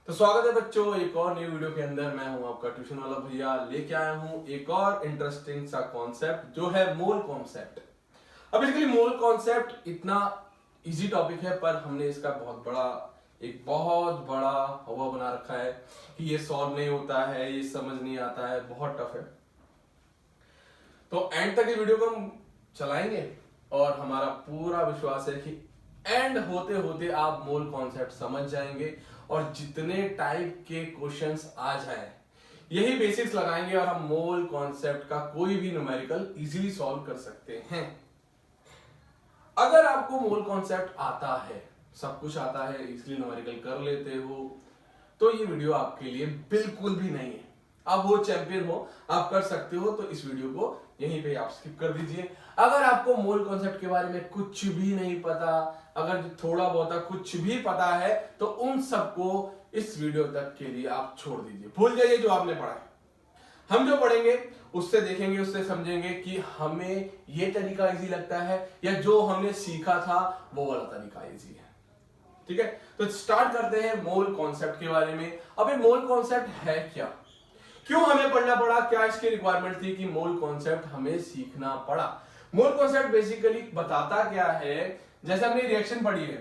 तो स्वागत है बच्चों एक और नई वीडियो के अंदर। मैं हूं आपका ट्यूशन वाला भैया, लेके आया हूं एक और इंटरेस्टिंग सा कॉन्सेप्ट जो है मोल कॉन्सेप्ट। अब बेसिकली मोल कॉन्सेप्ट इतना इजी टॉपिक है, पर हमने इसका बहुत बड़ा हवा बना रखा है कि ये सॉल्व नहीं होता है, ये समझ नहीं आता है, बहुत टफ है। तो एंड तक ये वीडियो को हम चलाएंगे और हमारा पूरा विश्वास है कि एंड होते होते आप मोल कॉन्सेप्ट समझ जाएंगे और जितने टाइप के क्वेश्चंस आ जाएं यही बेसिक्स लगाएंगे और हम मोल कॉन्सेप्ट का कोई भी न्यूमेरिकल इजीली सॉल्व कर सकते हैं। अगर आपको मोल कॉन्सेप्ट आता है, सब कुछ आता है, इजीली न्यूमेरिकल कर लेते हो, तो ये वीडियो आपके लिए बिल्कुल भी नहीं है। आप वो चैंपियन हो, आप कर सकते हो, तो इस वीडियो को यहीं पे आप स्किप कर दीजिए। अगर आपको मोल कॉन्सेप्ट के बारे में कुछ भी नहीं पता, अगर थोड़ा बहुत कुछ भी पता है, तो उन सबको इस वीडियो तक के लिए आप छोड़ दीजिए, भूल जाइए जो आपने पढ़ा है। हम जो पढ़ेंगे उससे देखेंगे, उससे समझेंगे कि हमें ये तरीका इजी लगता है या जो हमने सीखा था वो वाला तरीका इजी है। ठीक है, तो स्टार्ट करते हैं मोल कॉन्सेप्ट के बारे में। अब ये मोल कॉन्सेप्ट है क्या, क्यों हमें पढ़ना पड़ा, क्या इसकी रिक्वायरमेंट थी कि मोल कॉन्सेप्ट हमें सीखना पड़ा। मोल कॉन्सेप्ट बेसिकली बताता क्या है, जैसे हमने रिएक्शन पढ़ी है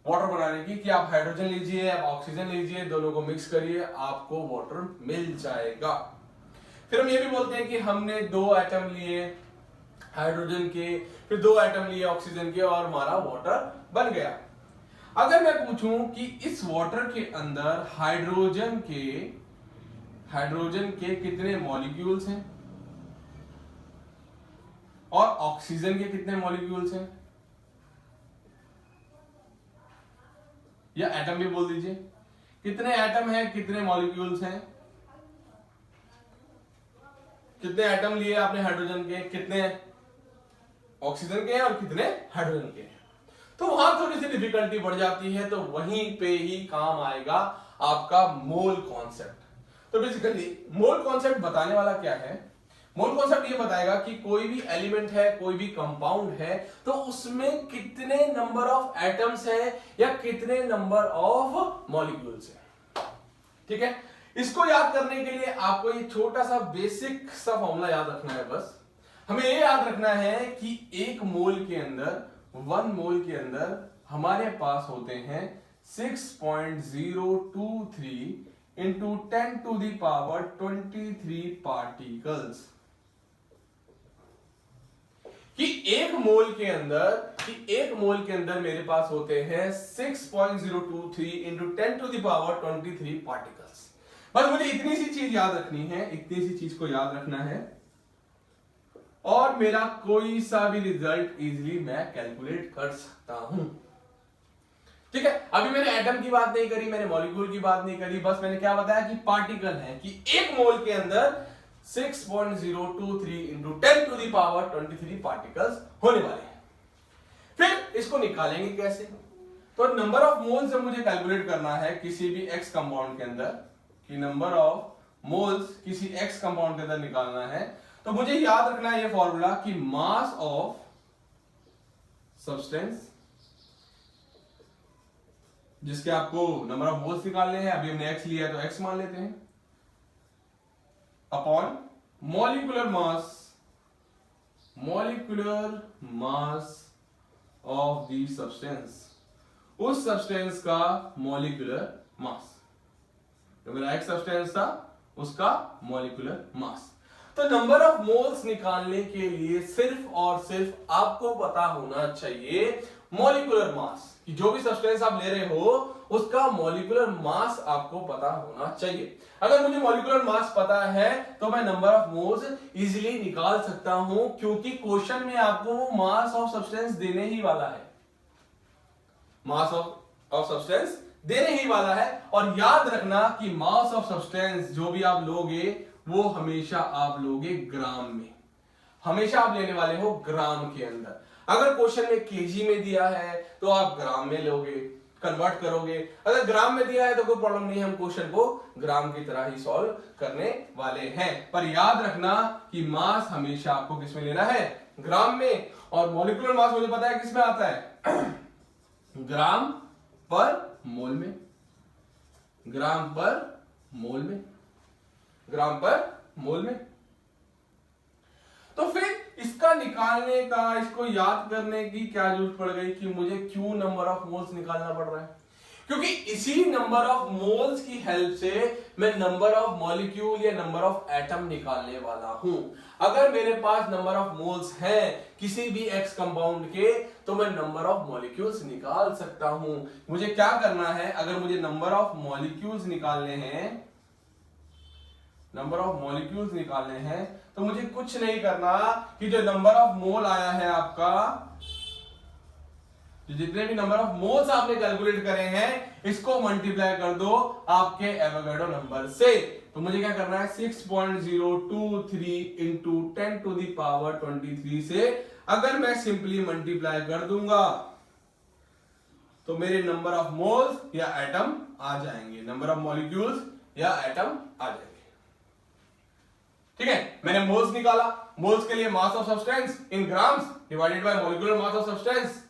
वाटर बनाने की, कि आप हाइड्रोजन लीजिए, आप ऑक्सीजन लीजिए, दोनों को मिक्स करिए, आपको वाटर मिल जाएगा। फिर हम ये भी बोलते हैं कि हमने 2 एटम लिए हाइड्रोजन के, फिर 2 एटम लिए ऑक्सीजन के और हमारा वाटर बन गया। अगर मैं पूछूं कि इस वाटर के अंदर हाइड्रोजन के कितने मॉलिक्यूल्स हैं और ऑक्सीजन के कितने मॉलिक्यूल्स हैं, या एटम भी बोल दीजिए, कितने एटम हैं, कितने मॉलिक्यूल्स हैं, कितने एटम लिए आपने हाइड्रोजन के, कितने ऑक्सीजन के हैं और कितने हाइड्रोजन के हैं। तो वहां थोड़ी सी डिफिकल्टी बढ़ जाती है, तो वहीं पे ही काम आएगा आपका मोल कॉन्सेप्ट। तो बेसिकली मोल कॉन्सेप्ट बताने वाला क्या है, मोल कॉन्सेप्ट ये बताएगा कि कोई भी एलिमेंट है, कोई भी कंपाउंड है, तो उसमें कितने नंबर ऑफ एटम्स है या कितने नंबर ऑफ मॉलिक्यूल्स है। ठीक है, इसको याद करने के लिए आपको ये छोटा सा बेसिक सा फॉर्मूला याद रखना है। बस हमें ये याद रखना है कि 1 मोल के अंदर, 1 मोल के अंदर हमारे पास होते हैं 6.023 into 10 to the power 23 particles. कि एक मोल के अंदर मेरे पास होते हैं 6.023 into 10 to the power 23 particles. बस मुझे इतनी सी चीज याद रखनी है, इतनी सी चीज को याद रखना है और मेरा कोई सा भी रिजल्ट इजीली मैं कैलकुलेट कर सकता हूं। ठीक है, अभी मैंने एटम की बात नहीं करी, मैंने मॉलिक्यूल की बात नहीं करी, बस मैंने क्या बताया कि पार्टिकल है, कि 1 मोल के अंदर 6.023 into 10 to the power 23 particles होने वाले हैं। फिर इसको निकालेंगे कैसे, तो नंबर ऑफ मोल्स मुझे कैलकुलेट करना है किसी भी एक्स कंपाउंड के अंदर, कि नंबर ऑफ मोल्स किसी एक्स कंपाउंड के अंदर निकालना है। तो मुझे याद रखना है ये फॉर्मूला कि मास ऑफ सब्सटेंस, जिसके आपको नंबर ऑफ मोल्स निकालने हैं, अभी हमने एक्स लिया है तो एक्स मान लेते हैं, upon molecular mass of the substance, उस सब्सटेंस का मॉलिक्यूलर मास। तो मेरा एक्स सब्सटेंस था, उसका मॉलिक्यूलर मास। तो नंबर ऑफ मोल्स निकालने के लिए सिर्फ और सिर्फ आपको पता होना चाहिए मॉलिक्यूलर मास, कि जो भी सब्सटेंस आप ले रहे हो उसका मॉलिक्यूलर मास आपको पता होना चाहिए। अगर मुझे मॉलिक्यूलर मास पता है तो मैं नंबर ऑफ मोल्स इजीली निकाल सकता हूं, क्योंकि क्वेश्चन में आपको वो मास ऑफ सब्सटेंस देने ही वाला है, मास ऑफ सब्सटेंस देने ही वाला है। और याद रखना कि मास ऑफ सब्सटेंस जो भी आप लोगे वो हमेशा आप लोगे ग्राम में, हमेशा आप लेने वाले हो ग्राम के अंदर। अगर क्वेश्चन में केजी में दिया है तो आप ग्राम में लोगे, कन्वर्ट करोगे। अगर ग्राम में दिया है तो कोई प्रॉब्लम नहीं है, हम क्वेश्चन को ग्राम की तरह ही सॉल्व करने वाले हैं। पर याद रखना कि मास हमेशा आपको किस में लेना है, ग्राम में। और मॉलिक्यूलर मास मुझे पता है किस में आता है ग्राम पर मोल में, ग्राम पर मोल में, ग्राम पर मोल में। तो फिर इसका निकालने का, इसको याद करने की क्या जरूरत पड़ गई कि मुझे क्यों नंबर ऑफ मोल्स निकालना पड़ रहा है? क्योंकि इसी नंबर ऑफ मोल्स की हेल्प से मैं नंबर ऑफ मॉलिक्यूल या नंबर ऑफ एटम निकालने वाला हूं। अगर मेरे पास नंबर ऑफ मोल्स हैं किसी भी एक्स कंपाउंड के, तो मैं नंबर ऑफ मॉलिक्यूल्स निकाल सकता हूं। मुझे क्या करना है, अगर मुझे नंबर ऑफ मॉलिक्यूल्स निकालने हैं, नंबर ऑफ मॉलिक्यूल्स निकालने हैं, तो मुझे कुछ नहीं करना कि जो नंबर ऑफ मोल आया है आपका, जितने भी नंबर ऑफ मोल्स आपने कैलकुलेट करे हैं, इसको मल्टीप्लाई कर दो आपके एवोगाड्रो नंबर से। तो मुझे क्या करना है, 6.023 इंटू 10 टू द पावर 23 से अगर मैं सिंपली मल्टीप्लाई कर दूंगा तो मेरे नंबर ऑफ मोल्स या एटम आ जाएंगे, नंबर ऑफ मॉलिक्यूल्स या एटम आ जाएंगे। ठीक है, मैंने मोल्स निकाला, मोल्स के लिए mass of substance in grams divided by molecular mass of substance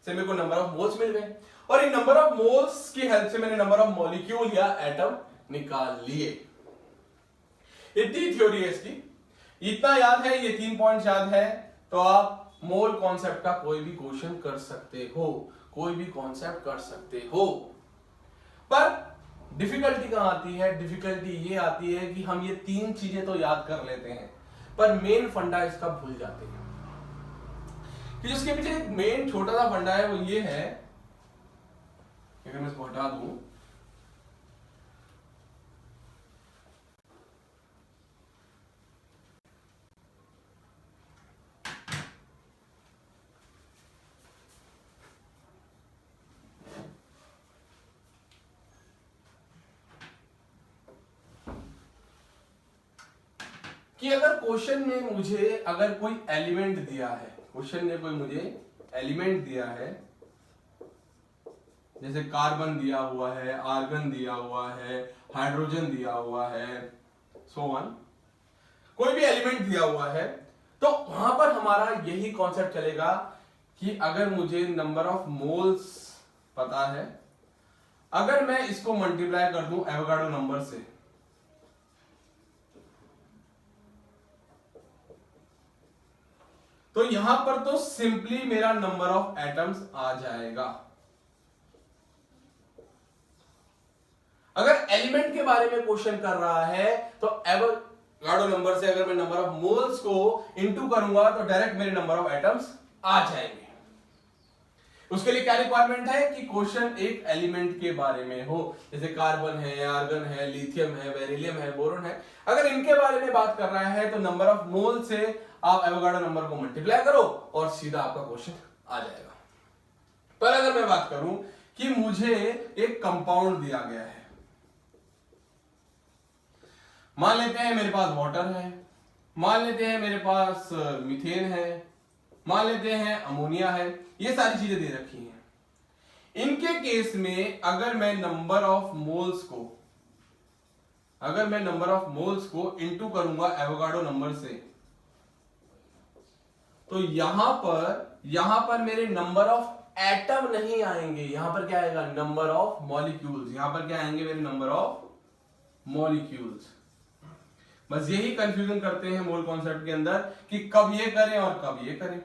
से मेरे को नंबर ऑफ मोल्स मिल गए, और इन नंबर ऑफ मोल्स की हेल्प से मैंने नंबर ऑफ मॉलिक्यूल या एटम निकाल लिए। इतनी थ्योरी है इसकी, इतना याद है, ये 3 पॉइंट्स याद है, तो आप मोल कॉन्सेप्ट का कोई भी क्वेश्चन कर सकते हो, कोई भी कॉन्सेप्ट कर सकते हो। पर डिफिकल्टी कहां आती है? डिफिकल्टी ये आती है कि हम ये 3 चीजें तो याद कर लेते हैं, पर मेन फंडा इसका भूल जाते हैं। कि जिसके पीछे एक मेन छोटा सा फंडा है, वो ये है, अगर मैं इसको हटा दूं, कि अगर क्वेश्चन में मुझे अगर कोई एलिमेंट दिया है, क्वेश्चन ने कोई मुझे एलिमेंट दिया है, जैसे कार्बन दिया हुआ है, आर्गन दिया हुआ है, हाइड्रोजन दिया हुआ है, सो ऑन, कोई भी एलिमेंट दिया हुआ है, तो वहां पर हमारा यही कॉन्सेप्ट चलेगा कि अगर मुझे नंबर ऑफ मोल्स पता है, अगर मैं इसको मल्टीप्लाई कर दूं एवोगाड्रो नंबर से, तो यहां पर तो सिंपली मेरा नंबर ऑफ एटम्स आ जाएगा। अगर एलिमेंट के बारे में क्वेश्चन कर रहा है तो एवोगाड्रो नंबर से अगर मैं नंबर ऑफ मोल्स को इनटू करूंगा तो डायरेक्ट मेरे नंबर ऑफ एटम्स आ जाएंगे। उसके लिए क्या रिक्वायरमेंट है कि क्वेश्चन एक एलिमेंट के बारे में हो, जैसे कार्बन है, आर्गन है, लिथियम है, बेरिलियम है, बोरोन है। अगर इनके बारे में बात कर रहा है तो नंबर ऑफ मोल से आप एवोगाड्रो नंबर को मल्टीप्लाई करो और सीधा आपका क्वेश्चन आ जाएगा। पर अगर मैं बात करूं कि मुझे एक कंपाउंड दिया गया है, मान लेते हैं मेरे पास वाटर है, मान लेते हैं मेरे पास मीथेन है, मान लेते हैं अमोनिया है, ये सारी चीजें दे रखी हैं। इनके केस में अगर मैं नंबर ऑफ मोल्स को इनटू करूंगा एवोगाड्रो नंबर से, तो यहां पर मेरे नंबर ऑफ एटम नहीं आएंगे, यहां पर क्या आएगा, नंबर ऑफ मॉलिक्यूल्स। यहां पर क्या आएंगे, मेरे नंबर ऑफ मॉलिक्यूल्स। बस यही कंफ्यूजन करते हैं मोल कॉन्सेप्ट के अंदर कि कब ये करें और कब ये करें।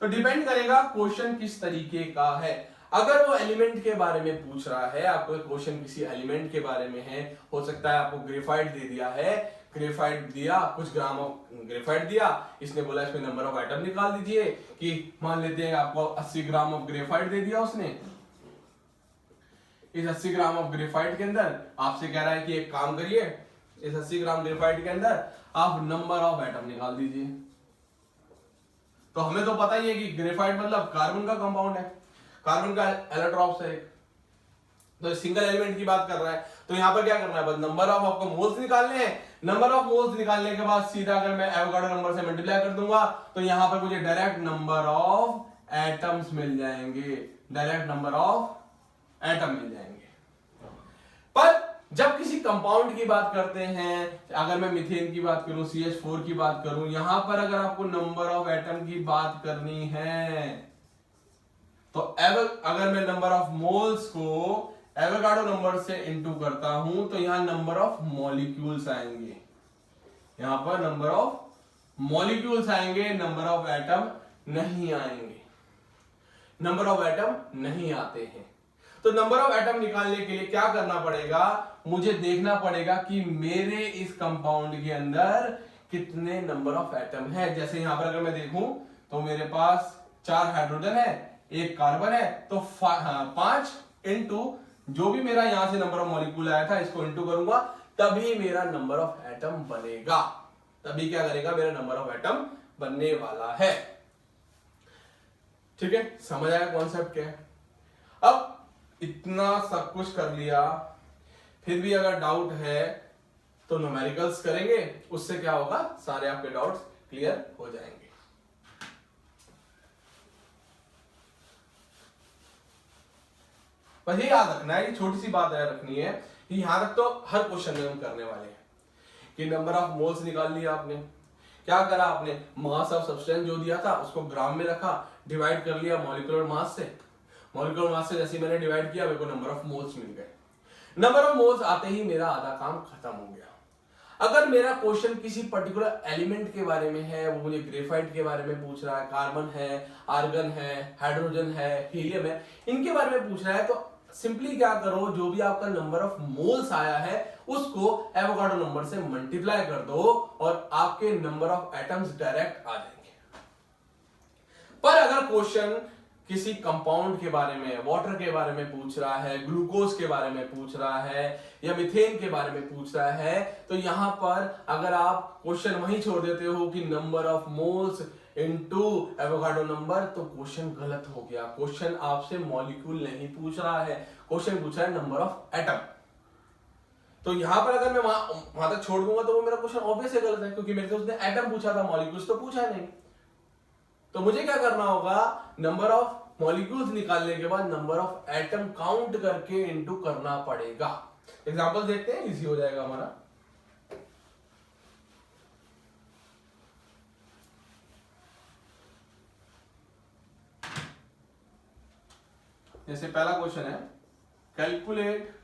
तो डिपेंड करेगा क्वेश्चन किस तरीके का है। अगर वो एलिमेंट के बारे में पूछ रहा है, आपको क्वेश्चन किसी एलिमेंट के बारे में है, हो सकता है आपको ग्रेफाइट दे दिया है, ग्रेफाइट दिया, कुछ ग्राम ऑफ ग्रेफाइट दिया, इसने बोला इसमें नंबर ऑफ आइटम निकाल दीजिए, कि मान लेते हैं आपको 80 ग्राम ऑफ ग्रेफाइट दे दिया उसने। इस 80 ग्राम ऑफ ग्रेफाइट के अंदर आपसे कह रहा है कि एक काम करिए, इस 80 ग्राम ग्रेफाइट के अंदर आप नंबर ऑफ एटम निकाल दीजिए। तो हमें तो पता ही है कि ग्रेफाइट मतलब कार्बन का कंपाउंड है, कार्बन का एलोट्रॉप्स है, तो सिंगल एलिमेंट की बात कर रहा है। तो यहां पर क्या करना है, बस नंबर ऑफ आपको मोल्स निकालने हैं। नंबर ऑफ मोल्स निकालने के बाद सीधा अगर मैं एवोगाड्रो नंबर से मल्टीप्लाई कर दूंगा तो यहां पर मुझे डायरेक्ट नंबर ऑफ एटम्स मिल जाएंगे, डायरेक्ट नंबर ऑफ एटम मिल जाएंगे। पर जब किसी कंपाउंड की बात करते हैं, अगर मैं मीथेन की बात करूं, CH4 की बात करूं, यहां पर अगर आपको नंबर ऑफ एटम की बात करनी है तो अगर मैं नंबर ऑफ मोल्स को एवोगाड्रो नंबर से इनटू करता हूं तो यहां नंबर ऑफ मॉलिक्यूल्स आएंगे, यहां पर नंबर ऑफ मॉलिक्यूल्स आएंगे, नंबर ऑफ एटम नहीं आएंगे, नंबर ऑफ एटम नहीं आते हैं। तो नंबर ऑफ एटम निकालने के लिए क्या करना पड़ेगा, मुझे देखना पड़ेगा कि मेरे इस कंपाउंड के अंदर कितने नंबर ऑफ एटम है। जैसे यहां पर अगर मैं देखूं तो मेरे पास 4 हाइड्रोजन है, 1 कार्बन है, तो 5 इंटू जो भी मेरा यहां से नंबर ऑफ मॉलिक्यूल आया था इसको इंटू करूंगा, तभी मेरा नंबर ऑफ एटम बनेगा, तभी क्या करेगा, मेरा नंबर ऑफ एटम बनने वाला है। ठीक है, समझ आया कॉन्सेप्ट क्या है। अब इतना सब कुछ कर लिया, फिर भी अगर डाउट है तो न्यूमेरिकल्स करेंगे, उससे क्या होगा, सारे आपके डाउट्स क्लियर हो जाएंगे। बस ये याद रखना है, ये छोटी सी बात याद रखनी है कि यहां तक तो हर क्वेश्चन में हम करने वाले हैं कि नंबर ऑफ मोल्स निकाल लिया आपने, क्या करा आपने, मास ऑफ सब्सटेंस जो दिया था उसको ग्राम में रखा, डिवाइड कर लिया मॉलिक्यूलर मास से, मॉलिक्यूलर मास से जैसे मैंने डिवाइड किया मेरे को नंबर ऑफ मोल्स मिल गए। नंबर ऑफ मोल्स आते ही मेरा आधा काम खत्म हो गया। अगर मेरा क्वेश्चन किसी पर्टिकुलर एलिमेंट के बारे में है, वो मुझे ग्रेफाइट के बारे में पूछ रहा है, कार्बन है, आर्गन है, हाइड्रोजन है, हीलियम है, इनके बारे में पूछ रहा है, तो सिंपली क्या करो, जो भी आपका नंबर ऑफ मोल्स आया है उसको एवोगाड्रो नंबर से मल्टीप्लाई कर दो और आपके नंबर ऑफ एटम्स डायरेक्ट आ जाएंगे। पर अगर क्वेश्चन किसी कंपाउंड के बारे में, वाटर के बारे में पूछ रहा है, ग्लूकोज के बारे में पूछ रहा है या मीथेन के बारे में पूछ रहा है, तो यहां पर अगर आप क्वेश्चन वहीं छोड़ देते हो कि number of moles into Avogadro number, तो क्वेश्चन गलत हो गया। क्वेश्चन आपसे मॉलिक्यूल नहीं पूछ रहा है, क्वेश्चन पूछ रहा है नंबर ऑफ एटम। तो यहां पर अगर मैं वहां तक छोड़ दूंगा तो वो मेरा क्वेश्चन ऑब्वियसली गलत है, क्योंकि मेरे से उसने एटम पूछा था, मॉलिक्यूल्स तो पूछा नहीं। तो मुझे क्या करना होगा, नंबर ऑफ मॉलिक्यूल्स निकालने के बाद नंबर ऑफ एटम काउंट करके इनटू करना पड़ेगा। एग्जांपल देखते हैं, इजी हो जाएगा हमारा। जैसे पहला क्वेश्चन है, calculate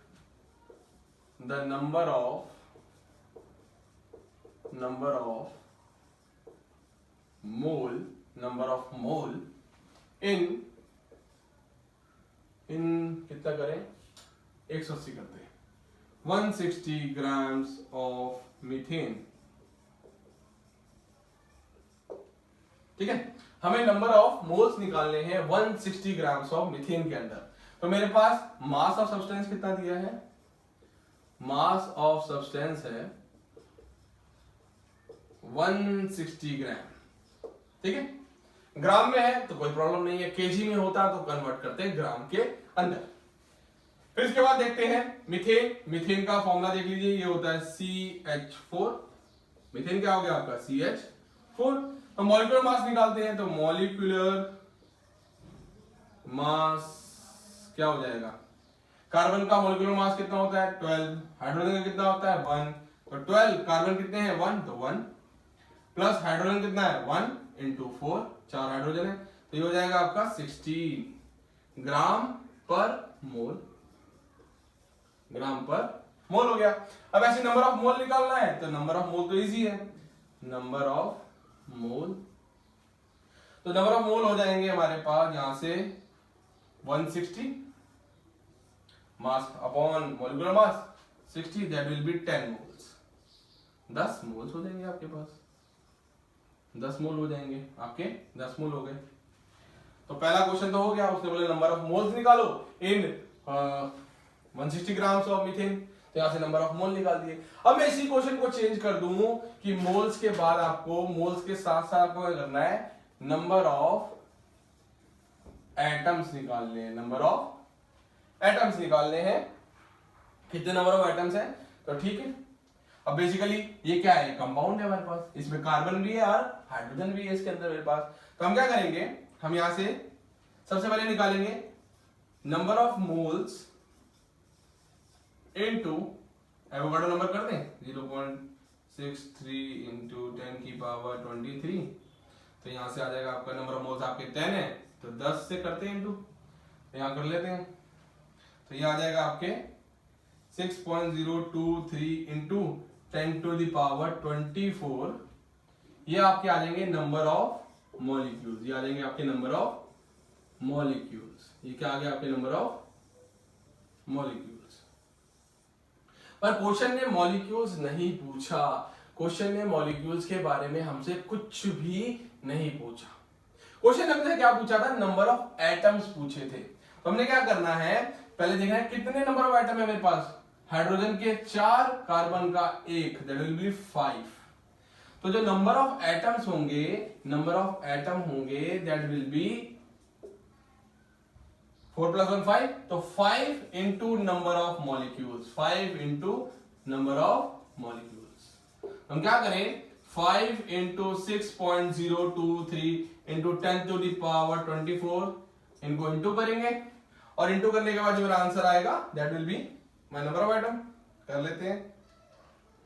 the number of mole in कितना करें, 180 करते हैं, 160 ग्राम्स ऑफ मीथेन। ठीक है, हमें नंबर ऑफ मोल्स निकालने हैं 160 ग्राम्स ऑफ मीथेन के अंदर। तो मेरे पास मास ऑफ सब्सटेंस कितना दिया है, मास ऑफ सब्सटेंस है 160 ग्राम। ठीक है, ग्राम में है तो कोई प्रॉब्लम नहीं है, केजी में होता तो कन्वर्ट करते हैं ग्राम के अंदर। फिर इसके बाद देखते हैं मीथेन। मीथेन का फॉर्मूला देख लीजिए, ये होता है CH4। मीथेन क्या हो गया आपका, CH4। तो मॉलिक्यूलर मास निकालते हैं, तो मॉलिक्यूलर मास क्या हो जाएगा, कार्बन का मॉलिक्यूलर मास कितना होता है 12, हाइड्रोजन का कितना होता है 1, तो 12, कार्बन कितने हैं 1, तो 1 प्लस हाइड्रोजन कितना है 1 इंटू 4, 4 हाइड्रोजन है, तो ये हो जाएगा आपका 16 ग्राम पर मोल, ग्राम पर मोल हो गया। अब ऐसे नंबर ऑफ मोल निकालना है, तो नंबर ऑफ मोल तो इजी है, नंबर ऑफ मोल, तो नंबर ऑफ मोल हो जाएंगे हमारे पास यहां से 160 mass upon molecular mass 60, that will be 10 moles. 10 moles हो जाएंगे आपके पास, 10 मोल हो जाएंगे आपके, 10 मोल हो गए। तो पहला क्वेश्चन तो हो गया, उसने बोले नंबर ऑफ मोल्स निकालो इन 160 ग्राम्स ऑफ मीथेन, तो यहां से नंबर ऑफ मोल निकाल दिए। अब मैं इसी क्वेश्चन को चेंज कर दूं कि मोल्स के बाद आपको, मोल्स के साथ साथ आपको क्या करना है, नंबर ऑफ एटम्स निकालने हैं, नंबर ऑफ एटम्स निकालने हैं, कितने नंबर ऑफ एटम्स हैं, तो ठीक है। अब बेसिकली ये क्या है, कंपाउंड है हमारे पास, इसमें कार्बन भी है और हाइड्रोजन भी है इसके अंदर मेरे पास। तो हम क्या करेंगे, हम यहां से सबसे पहले निकालेंगे number of moles into Avogadro number कर दें 0.63 इंटू 10 की पावर 23, तो यहां से आ जाएगा आपका नंबर ऑफ मोल्स आपके 10 है, तो 10 से करते हैं इंटू, तो यहां कर लेते हैं, तो तो ये आ जाएगा आपके 6.023 इंटू 10⁻²4। ये आपके आ जाएंगे नंबर ऑफ मॉलिक्यूल्स। ये आ जाएंगे आपके नंबर ऑफ मॉलिक्यूल्स। ये क्या आ गया आपके नंबर ऑफ मॉलिक्यूल्स। पर क्वेश्चन ने मॉलिक्यूल्स नहीं पूछा। क्वेश्चन ने मॉलिक्यूल्स के बारे में हमसे कुछ भी नहीं पूछा। क्वेश्चन ने हमसे क्या पूछा था? नंबर ऑफ एटम्स पूछे थे। तो हमने क्या करना है, पहले देखना है कितने नंबर ऑफ एटम है मेरे पास। हाइड्रोजन के 4, कार्बन का 1, दैट विल बी 5। तो जो नंबर ऑफ एटम्स होंगे, नंबर ऑफ एटम होंगे दैट विल बी 4 + 1 5, तो 5 into number of molecules, 5 into number of molecules. हम क्या करें, 5 इंटू 6.023 इंटू 10⁻²4 इनको इंटू करेंगे, और इंटू करने के बाद जो मेरा आंसर आएगा that will be my number of atom. कर लेते हैं,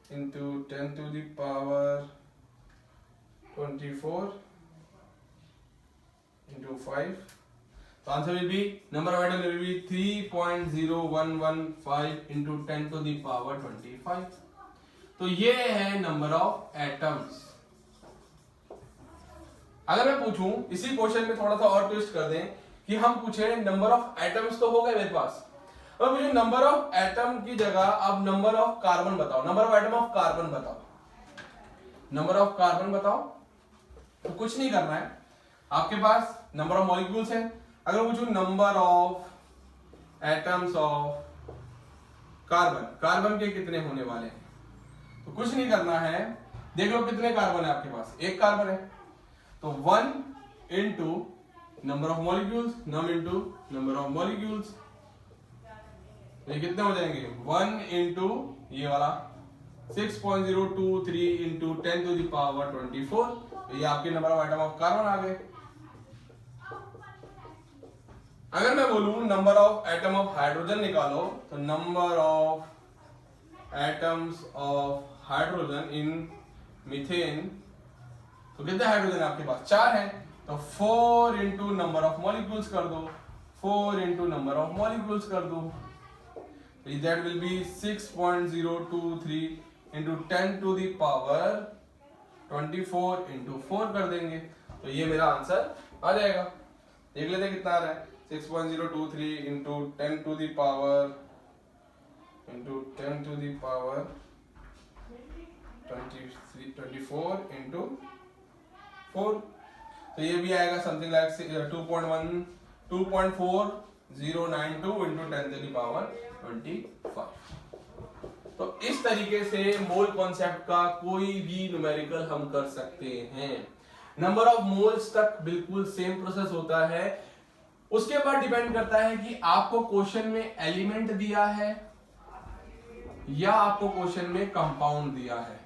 इंटू 10⁻24 इंटू 5, तो answer will be, number of atom will be 3.0115 into 10⁻25। तो ये है नंबर ऑफ एटम्स। अगर मैं पूछूं इसी क्वेश्चन में थोड़ा सा और ट्विस्ट कर दें कि हम पूछे नंबर ऑफ एटम्स तो हो गए मेरे पास, अब मुझे नंबर ऑफ एटम की जगह अब नंबर ऑफ कार्बन बताओ, number of atom of carbon बताओ, नंबर ऑफ कार्बन बताओ। तो कुछ नहीं करना है, आपके पास नंबर ऑफ मॉलिक्यूल्स है। अगर पूछूं number of atoms of carbon, carbon के कितने होने वाले हैं, तो कुछ नहीं करना है, देख लो कितने कार्बन है आपके पास, एक कार्बन है, तो 1 इंटू नंबर ऑफ मॉलिक्यूल्स, नम इंटू नंबर ऑफ मॉलिक्यूल्स, ये कितने हो जाएंगे, 1 इंटू ये वाला 6.023 इंटू 10⁻24, ये आपके number of atom of carbon आ गए। अगर मैं बोलूं number of atom of hydrogen निकालो, तो number of atoms of hydrogen in methane, तो कितने हाइड्रोजन आपके पास, 4 है, तो 4 इंटू नंबर ऑफ मॉलिक्यूल्स कर दो, 4 इंटू नंबर ऑफ मॉलिक्यूल्स कर दो, that will be 6.023 into 10⁻24 into 4 कर देंगे, तो ये मेरा आंसर आ जाएगा। देख लेते हैं कितना आ रहा है, 6.023 इंटू 10⁻24 इंटू 4, तो ये भी आएगा समथिंग लाइक 2.4092 इंटू 10⁻25। तो इस तरीके से मोल कॉन्सेप्ट का कोई भी न्यूमेरिकल हम कर सकते हैं। नंबर ऑफ मोल्स तक बिल्कुल सेम प्रोसेस होता है। उसके बाद डिपेंड करता है कि आपको क्वेश्चन में एलिमेंट दिया है या आपको क्वेश्चन में कंपाउंड दिया है।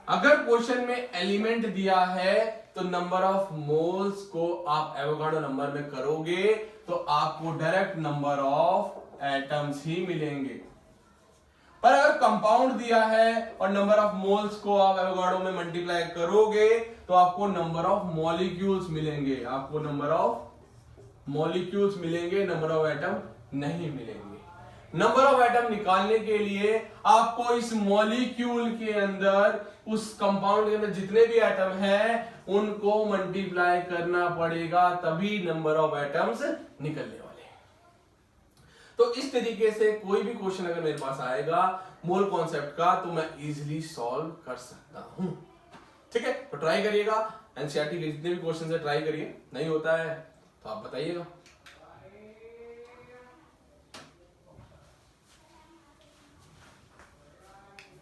अगर क्वेश्चन में एलिमेंट दिया है तो नंबर ऑफ मोल्स को आप एवोगाड्रो नंबर में करोगे तो आपको डायरेक्ट नंबर ऑफ एटम्स ही मिलेंगे। पर अगर कंपाउंड दिया है और नंबर ऑफ मोल्स को आप एवोगाड्रो में मल्टीप्लाई करोगे तो आपको नंबर ऑफ मॉलिक्यूल्स मिलेंगे, आपको नंबर ऑफ मॉलिक्यूल्स मिलेंगे, नंबर ऑफ एटम नहीं मिलेंगे। नंबर ऑफ एटम निकालने के लिए आपको इस मॉलिक्यूल के अंदर, उस कंपाउंड के अंदर जितने भी एटम हैं उनको मल्टीप्लाई करना पड़ेगा, तभी नंबर ऑफ एटम्स निकलने वाले हैं। तो इस तरीके से कोई भी क्वेश्चन अगर मेरे पास आएगा मोल कॉन्सेप्ट का तो मैं इजीली सॉल्व कर सकता हूं। ठीक है, तो ट्राई करिएगा, एनसीईआरटी के जितने भी क्वेश्चन है ट्राई करिए, नहीं होता है तो आप बताइएगा।